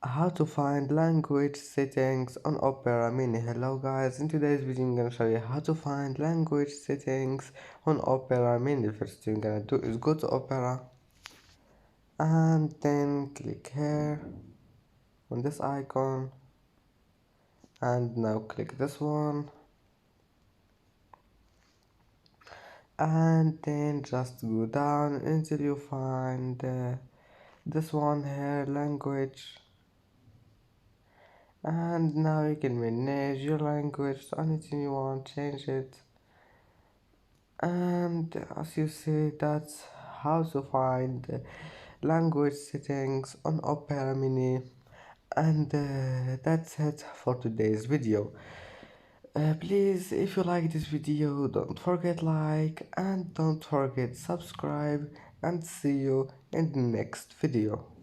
How to find language settings on Opera Mini. Hello guys, in today's video I'm gonna show you how to find language settings on Opera Mini. First thing you're gonna do is go to Opera and then click here on this icon and now click this one and then just go down until you find this one here, language. And now you can manage your language to anything you want, change it. And as you see, that's how to find language settings on Opera Mini. And that's it for today's video. Please, if you like this video, don't forget like and don't forget subscribe, and see you in the next video.